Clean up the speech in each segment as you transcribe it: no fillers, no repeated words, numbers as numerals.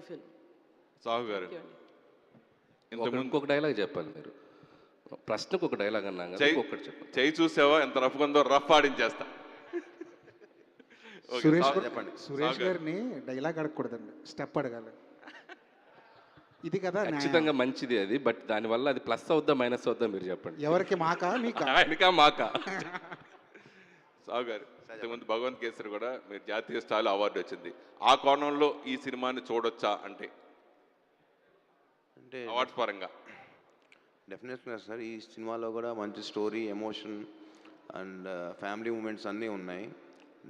Film. Sahu గారు ఇంకొక dialogue చెప్పాలి మీరు. ప్రశ్నకు ఒక డైలాగ్ అన్నాం కదా, ఒక్కటి చెప్పండి. చేయి చూసావా ఎంత రఫ్ ఉందో, రఫ్ ఆడించేస్తా. చెప్పండి. సురేష్ గారిని డైలాగ్ అడగకూడదండి, స్టెప్ అడగాలి. ఇది కదా ఖచ్చితంగా మంచిది అది, బట్ దానివల్ల అది ప్లస్ అవుద్దా మైనస్ అవుద్దా మీరు చెప్పండి. ఎవరికి మాకా మీకా? ఆయనకా మాకా? సాహు గారు, ఇంతకుముందు భగవంత్ కేసరి కూడా మీరు జాతీయ స్థాయిలో అవార్డు వచ్చింది. ఆ కోణంలో ఈ సినిమాని చూడొచ్చా అంటే అవార్డ్స్ పరంగా? డెఫినెట్గా సార్, ఈ సినిమాలో కూడా మంచి story, emotion and family moments అన్నీ ఉన్నాయి.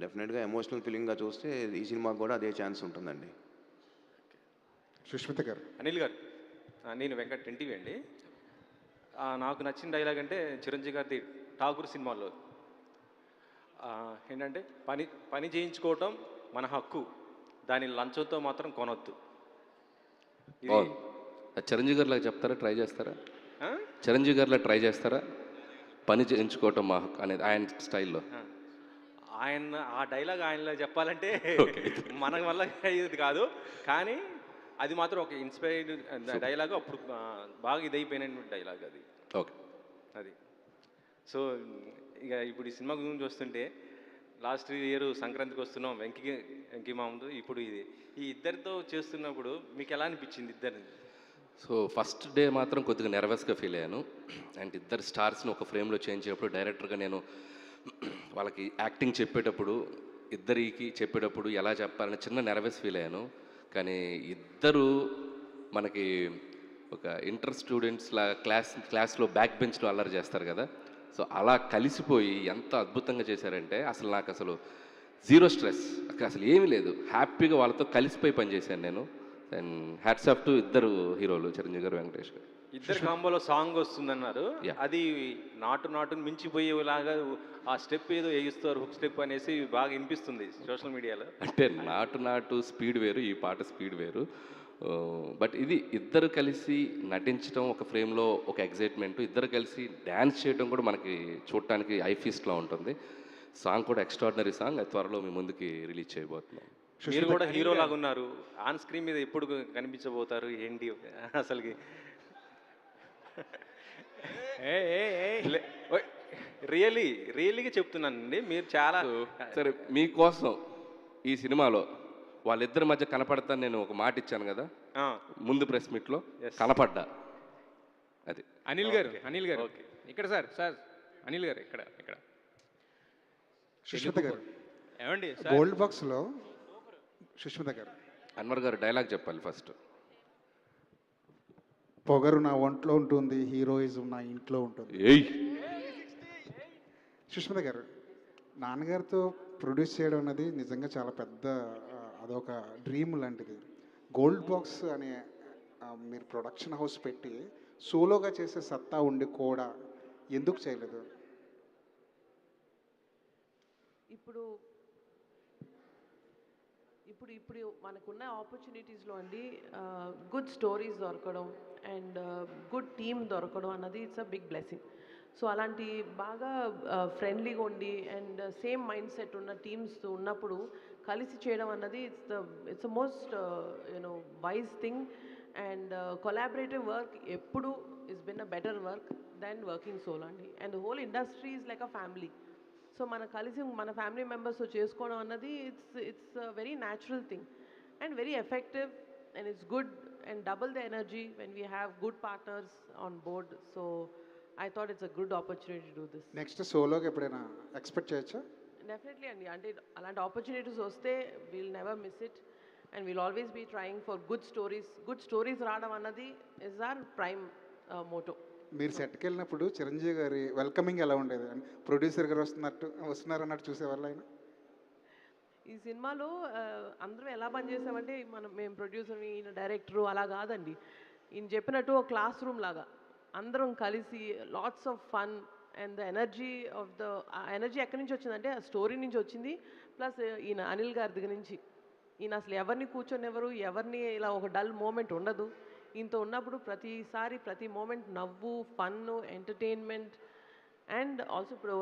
డెఫినెట్గా ఎమోషనల్ ఫీలింగ్గా చూస్తే ఈ సినిమాకి కూడా అదే ఛాన్స్ ఉంటుందండి. సుష్మిత గారు. అనిల్ గారు, నేను వెంకట్ ఎన్టీవీ అండి. నాకు నచ్చిన డైలాగ్ అంటే చిరంజీవి గారిది ఠాగూర్ సినిమాలో ఏంటంటే, పని చేయించుకోవటం మన హక్కు, దాని లంచంతో మాత్రం కొనొద్దు. చిరంజీవి గారిలా చెప్తారా, ట్రై చేస్తారా? చిరంజీవి గారిలా ట్రై చేస్తారా? పని చేయించుకోవటం మా హక్కు అనేది ఆయన స్టైల్లో. ఆయన ఆ డైలాగ్ ఆయనలో చెప్పాలంటే మన వల్ల ఇది కాదు, కానీ అది మాత్రం ఒక ఇన్స్పైర్డ్ డైలాగ్. అప్పుడు బాగా ఇదైపోయిన డైలాగ్ అది. ఓకే, అది. సో ఇక ఇప్పుడు ఈ సినిమా గురించి వస్తుంటే, లాస్ట్ ఇయర్ సంక్రాంతికి వస్తున్నాం వెంకీ మామూలు, ఇప్పుడు ఇది ఈ ఇద్దరితో చేస్తున్నప్పుడు మీకు ఎలా అనిపించింది ఇద్దరిని? సో ఫస్ట్ డే మాత్రం కొద్దిగా నెర్వస్గా ఫీల్ అయ్యాను. అండ్ ఇద్దరు స్టార్స్ని ఒక ఫ్రేమ్లో చేయించేటప్పుడు డైరెక్టర్గా నేను వాళ్ళకి యాక్టింగ్ చెప్పేటప్పుడు, ఇద్దరికి చెప్పేటప్పుడు ఎలా చెప్పాలని చిన్న నెర్వస్ ఫీల్ అయ్యాను. కానీ ఇద్దరు మనకి ఒక ఇంటర్ స్టూడెంట్స్లా క్లాస్లో బ్యాక్ బెంచ్లో అల్లరి చేస్తారు కదా, సో అలా కలిసిపోయి ఎంత అద్భుతంగా చేశారంటే అసలు నాకు అసలు జీరో స్ట్రెస్, అసలు ఏమీ లేదు, హ్యాపీగా వాళ్ళతో కలిసిపోయి పనిచేశాను నేను. అండ్ హ్యాట్స్ ఆఫ్ టు ఇద్దరు హీరోలు, చిరంజీవి గారు, వెంకటేష్ గారు. ఇద్దరు కాంబోలో సాంగ్ వస్తుందన్నారు, అది నాటును మించిపోయేలాగా ఆ స్టెప్ ఏదో వేయిస్తారు, హుక్ స్టెప్ అనేసి బాగా వినిపిస్తుంది సోషల్ మీడియాలో. అంటే నాటు స్పీడ్ వేరు, ఈ పాట స్పీడ్ వేరు. బట్ ఇది ఇద్దరు కలిసి నటించడం ఒక ఫ్రేమ్లో ఒక ఎగ్జైట్మెంట్, ఇద్దరు కలిసి డ్యాన్స్ చేయడం కూడా మనకి చూడటానికి ఐ ఫీస్ట్లా ఉంటుంది. సాంగ్ కూడా ఎక్స్ట్రాడినరీ సాంగ్, అది త్వరలో మీ ముందుకి రిలీజ్ చేయబోతున్నాం. మీరు కూడా హీరో లాగా ఉన్నారు, ఆన్ స్క్రీన్ మీద ఎప్పుడు కనిపించబోతారు ఏంటి అసలుకి? రియల్లీగా చెప్తున్నానండి, మీరు చాలా సరే మీకోసం ఈ సినిమాలో వాళ్ళిద్దరి మధ్య కనపడతాను నేను ఒక మాట ఇచ్చాను కదా ముందు ప్రెస్ మీట్లో, కనపడ్డా. అది అనిల్ గారు ఇక్కడ సార్ అనిల్ గారు ఇక్కడ సుష్మిత గారు ఏమండి, గోల్డ్ బాక్స్లో సుష్మిత గారు. అన్వర్ గారు డైలాగ్ చెప్పాలి ఫస్ట్. పొగరు నా ఒంట్లో ఉంటుంది, హీరోయిజం నా ఇంట్లో ఉంటుంది. సుష్మిత గారు, నాన్నగారితో ప్రొడ్యూస్ చేయడం అనేది నిజంగా చాలా పెద్ద, అదొక డ్రీమ్ లాంటిది. గోల్డ్ బాక్స్ అనే మీరు ప్రొడక్షన్ హౌస్ పెట్టి సోలోగా చేసే సత్తా ఉండి కూడా ఎందుకు చేయలేదు? ఇప్పుడు మనకున్న ఆపర్చునిటీస్లో అండి గుడ్ స్టోరీస్ దొరకడం అండ్ గుడ్ టీమ్ దొరకడం అన్నది it's a big blessing. So అలాంటి బాగా ఫ్రెండ్లీగా ఉండి అండ్ సేమ్ మైండ్ సెట్ ఉన్న టీమ్స్ ఉన్నప్పుడు కలిసి చేయడం అన్నది it's the most wise thing. And collaborative work ఎప్పుడు is been a better work than working solo అండి. And the whole industry is like a family. So కలిసి మన ఫ్యామిలీ మెంబర్స్తో చేసుకోవడం అన్నది it's very natural thing and very effective and it's good and double the energy when we have good partners on board. So I thought it's a good opportunity to do this. Next సోలోగా ఎప్పుడైనా expect చేయొచ్చా? Definitely అండి, అంటే అలాంటి opportunities వస్తే we'll never miss it and we'll always be trying for good stories రావడం అన్నది is are prime Moto. మీరు సెట్కి వెళ్ళినప్పుడు చిరంజీవి గారి వెల్కమింగ్ ఎలా ఉండేది? ప్రొడ్యూసర్ గారు వస్తున్నారన్నట్టు చూసేవాళ్ళు ఆయన? ఈ సినిమాలో అందరం ఎలా పనిచేసామంటే మేము ప్రొడ్యూసర్, ఈయన డైరెక్టరు అలా కాదండి. ఈయన చెప్పినట్టు ఒక క్లాస్ రూమ్ లాగా అందరం కలిసి lots of fun and the energy energy ఎక్కడి నుంచి వచ్చిందంటే ఆ స్టోరీ నుంచి వచ్చింది. ప్లస్ ఈయన అనిల్ గారి దగ్గర నుంచి, ఈయన అసలు ఎవరిని కూర్చొనివ్వరు, ఎవరిని ఇలా ఒక డల్ మూమెంట్ ఉండదు. ఈయనతో ఉన్నప్పుడు ప్రతి మూమెంట్ నవ్వు, ఫన్, ఎంటర్టైన్మెంట్. అండ్ ఆల్సో ఇప్పుడు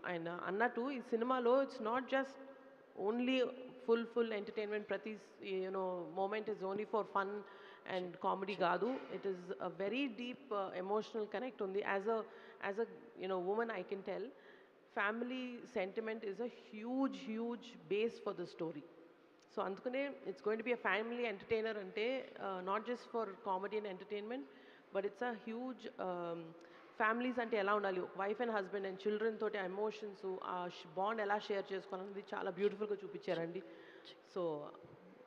ఆయన అన్నట్టు ఈ సినిమాలో it's not just only full entertainment. Prati, moment is only for fun and comedy కాదు. It is a very deep emotional connect ఉంది. As a woman, I can tell family sentiment is a huge base for the story. So అందుకనే it's going to be a family entertainer అంటే not just for comedy and entertainment, but it's a huge families అంటే ఎలా ఉండాలి, wife and husband and children తోటి ఆ emotions, ఆ bond ఎలా share చేసుకోవాలన్నది చాలా బ్యూటిఫుల్గా చూపించారండి. So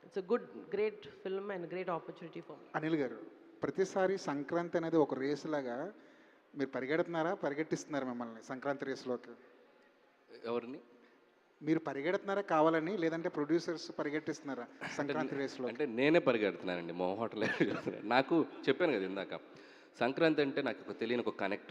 it's a great film and great opportunity for me. Anil garu, ప్రతిసారి సంక్రాంతి అనేది ఒక రేస్ లాగా మీరు పరిగెట్టిస్తున్నారా మిమ్మల్ని సంక్రాంతి రేసులోకి? ఎవరిని? మీరు పరిగెడుతున్నారా కావాలని, లేదంటే ప్రొడ్యూసర్స్ పరిగెట్టిస్తున్నారా సంక్రాంతి రేస్లో? అంటే నేనే పరిగెడుతున్నానండి, మొహోటలే. నాకు చెప్పాను కదా ఇందాక, సంక్రాంతి అంటే నాకు తెలియని ఒక కనెక్ట్ ఉంది.